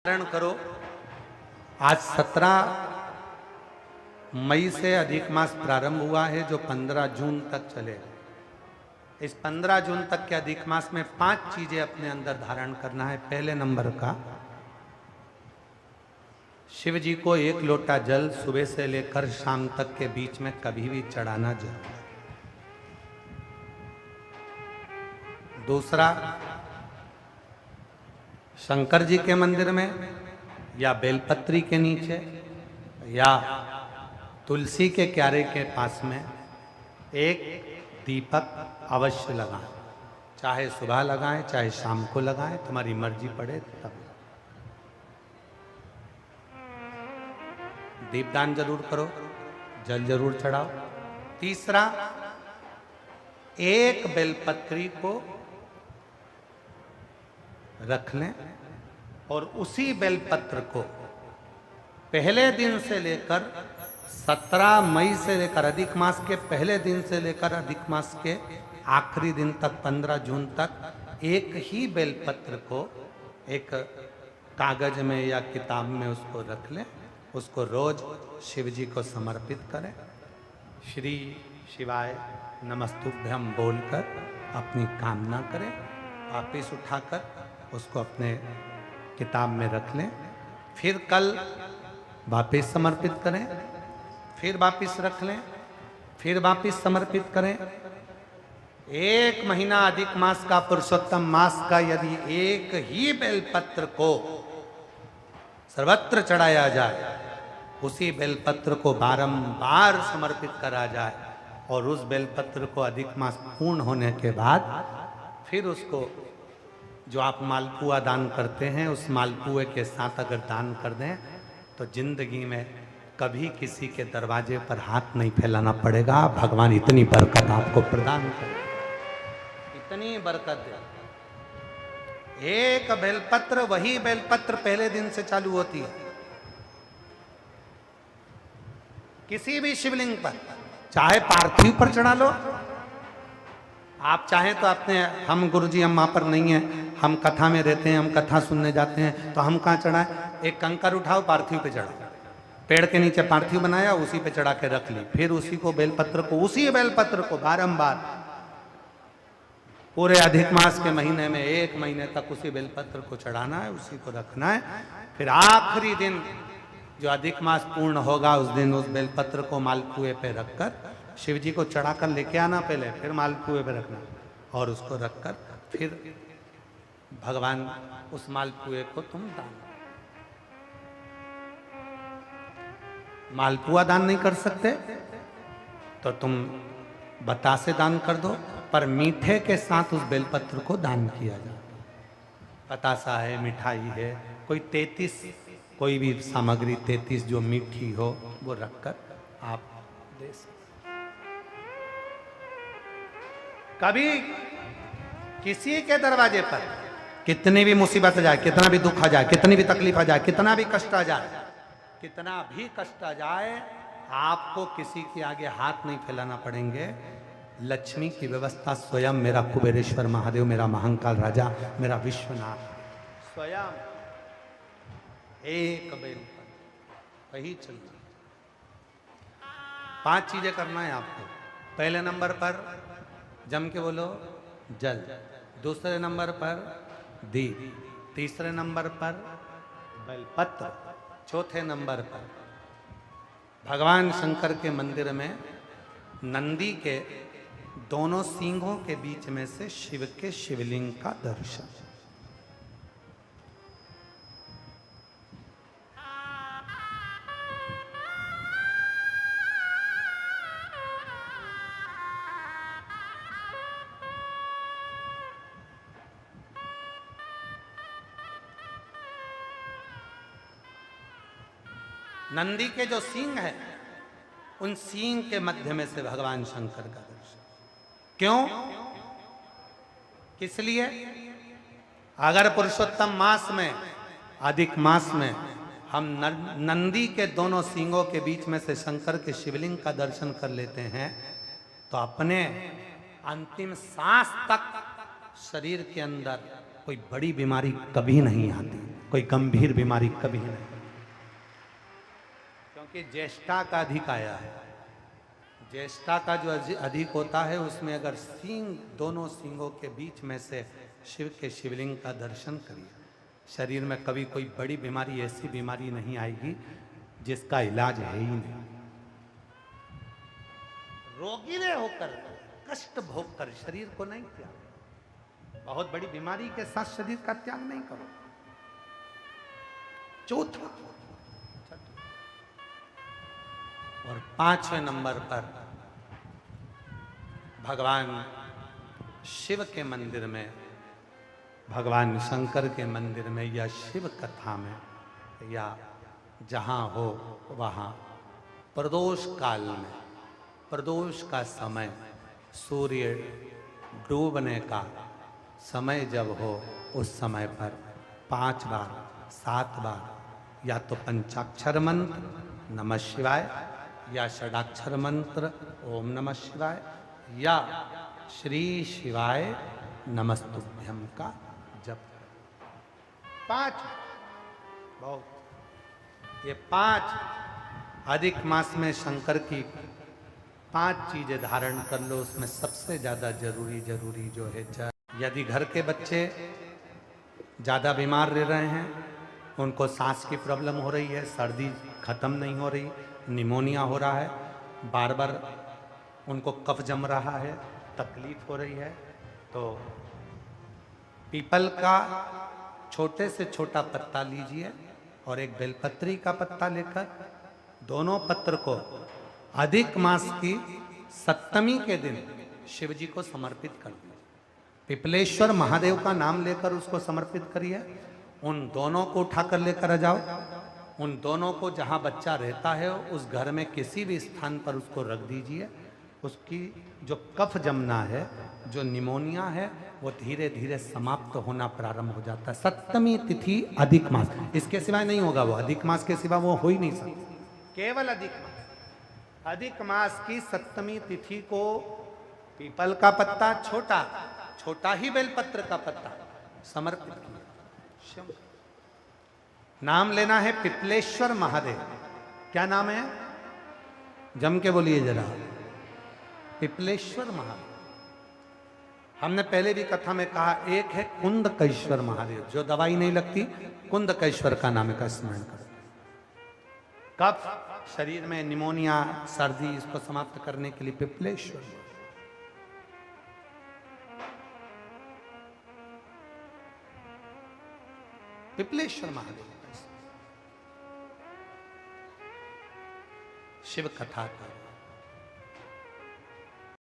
स्मरण करो, आज 17 मई से अधिक मास प्रारंभ हुआ है जो 15 जून तक चलेगा। इस 15 जून तक के अधिक मास में 5 चीजें अपने अंदर धारण करना है। पहले नंबर का, शिव जी को 1 लोटा जल सुबह से लेकर शाम तक के बीच में कभी भी चढ़ाना जरूर है। दूसरा, शंकर जी के मंदिर में या बेलपत्री के नीचे या तुलसी के क्यारे के पास में एक दीपक अवश्य लगाएं। चाहे सुबह लगाएं चाहे शाम को लगाएं, तुम्हारी मर्जी पड़े तब। दीपदान जरूर करो, जल जरूर चढ़ाओ। तीसरा, एक बेलपत्री को रख लें और उसी बेलपत्र को पहले दिन से लेकर 17 मई से लेकर अधिक मास के पहले दिन से लेकर अधिक मास के आखिरी दिन तक 15 जून तक एक ही बेलपत्र को एक कागज में या किताब में उसको रख लें। उसको रोज शिव जी को समर्पित करें। श्री शिवाय नमस्तुभ्यम बोलकर अपनी कामना करें। वापिस उठाकर उसको अपने किताब में रख लें। फिर कल वापिस समर्पित करें, फिर वापिस रख लें, फिर वापिस समर्पित करें। 1 महीना अधिक मास का, पुरुषोत्तम मास का यदि एक ही बेलपत्र को सर्वत्र चढ़ाया जाए, उसी बेलपत्र को बारंबार समर्पित करा जाए और उस बेलपत्र को अधिक मास पूर्ण होने के बाद फिर उसको जो आप मालपुआ दान करते हैं उस मालपुए के साथ अगर दान कर दें तो जिंदगी में कभी किसी के दरवाजे पर हाथ नहीं फैलाना पड़ेगा। भगवान इतनी बरकत आपको प्रदान करे, इतनी बरकत दे। एक बेलपत्र, वही बेलपत्र पहले दिन से चालू होती है। किसी भी शिवलिंग पर, चाहे पार्थिव पर चढ़ा लो, आप चाहें तो अपने, हम गुरुजी हम वहाँ पर नहीं हैं, हम कथा में रहते हैं, हम कथा सुनने जाते हैं, तो हम कहाँ चढ़ाएं? एक कंकर उठाओ, पार्थिव पे चढ़ाओ। पेड़ के नीचे पार्थिव बनाया, उसी पे चढ़ा के रख ली। फिर उसी को बेलपत्र को, उसी बेलपत्र को बारंबार पूरे अधिक मास के महीने में 1 महीने तक उसी बेलपत्र को चढ़ाना है, उसी को रखना है। फिर आखिरी दिन जो अधिक मास पूर्ण होगा उस दिन उस बेलपत्र को मालपुए पे रखकर शिव जी को चढ़ाकर लेके आना पहले, फिर मालपुए पे रखना और उसको रखकर फिर भगवान उस मालपुए को तुम दान। मालपुआ दान नहीं कर सकते तो तुम बतासे दान कर दो, पर मीठे के साथ उस बेलपत्र को दान किया जाए। बतासा है, मिठाई है, कोई 33 कोई भी सामग्री 33 जो मीठी हो वो रखकर आप दे सकते। कभी किसी के दरवाजे पर कितनी भी मुसीबत आ जाए, कितना भी दुख आ जाए, कितनी भी तकलीफ आ जाए, कितना भी कष्ट आ जाए, कितना भी कष्ट आ जाए, आपको किसी के आगे हाथ नहीं फैलाना पड़ेंगे। लक्ष्मी की व्यवस्था स्वयं मेरा कुबेरेश्वर महादेव, मेरा महाकाल राजा, मेरा विश्वनाथ स्वयं एक बेल पर वही चल रही। 5 चीजें करना है आपको। पहले नंबर पर जम के बोलो जल, दूसरे नंबर पर दीप, तीसरे नंबर पर बेलपत्र, चौथे नंबर पर भगवान शंकर के मंदिर में नंदी के दोनों सींगों के बीच में से शिव के शिवलिंग का दर्शन। नंदी के जो सींग है, उन सींग के मध्य में से भगवान शंकर का दर्शन। क्यों? किस लिए? अगर पुरुषोत्तम मास में, अधिक मास में हम नंदी के दोनों सींगों के बीच में से शंकर के शिवलिंग का दर्शन कर लेते हैं तो अपने अंतिम सांस तक शरीर के अंदर कोई बड़ी बीमारी कभी नहीं आती, कोई गंभीर बीमारी कभी नहीं, क्योंकि ज्येष्ठा का अधिक आया है। ज्येष्ठा का जो अधिक होता है उसमें अगर सींग, दोनों सींगों के बीच में से शिव के शिवलिंग का दर्शन करिए, शरीर में कभी कोई बड़ी बीमारी, ऐसी बीमारी नहीं आएगी जिसका इलाज है ही नहीं। रोगीले होकर, कष्ट भोग कर शरीर को नहीं त्याग, बहुत बड़ी बीमारी के साथ शरीर का त्याग नहीं करो। चौथा और 5वें नंबर पर भगवान शिव के मंदिर में, भगवान शंकर के मंदिर में या शिव कथा में या जहाँ हो वहाँ प्रदोष काल में, प्रदोष का समय, सूर्य डूबने का समय जब हो उस समय पर 5 बार 7 बार या तो पंचाक्षर मंत्र नमः शिवाय या षडाक्षर मंत्र ओम नमः शिवाय या श्री शिवाय नमस्तुभ्यम का जप। 5 बहुत, ये 5 अधिक मास में शंकर की 5 चीजें धारण कर लो। उसमें सबसे ज्यादा जरूरी जो है यदि घर के बच्चे ज्यादा बीमार रह रहे हैं, उनको सांस की प्रॉब्लम हो रही है, सर्दी खत्म नहीं हो रही, निमोनिया हो रहा है, बार बार उनको कफ जम रहा है, तकलीफ हो रही है, तो पीपल का छोटे से छोटा पत्ता लीजिए और एक बेलपत्री का पत्ता लेकर दोनों पत्र को अधिक मास की 7वीं के दिन शिव जी को समर्पित कर दीजिए। पिपलेश्वर महादेव का नाम लेकर उसको समर्पित करिए। उन दोनों को उठाकर लेकर आ जाओ। उन दोनों को जहाँ बच्चा रहता है उस घर में किसी भी स्थान पर उसको रख दीजिए। उसकी जो कफ जमना है, जो निमोनिया है, वो धीरे धीरे समाप्त होना प्रारंभ हो जाता है। 7वीं तिथि अधिक मास, इसके सिवाय नहीं होगा। वो अधिक मास के सिवा वो हो ही नहीं सकता, केवल अधिक मास। अधिक मास की 7वीं तिथि को पीपल का पत्ता, छोटा ही बेलपत्र का पत्ता समर्पित किया। नाम लेना है पिपलेश्वर महादेव। क्या नाम है? जम के बोलिए जरा, पिपलेश्वर महादेव। हमने पहले भी कथा में कहा, एक है कुंदकेश्वर महादेव, जो दवाई नहीं लगती, कुंदकेश्वर का नाम का स्मरण करो। कफ शरीर में, निमोनिया, सर्दी, इसको समाप्त करने के लिए पिपलेश्वर, पिपलेश्वर महादेव। शिव कथा का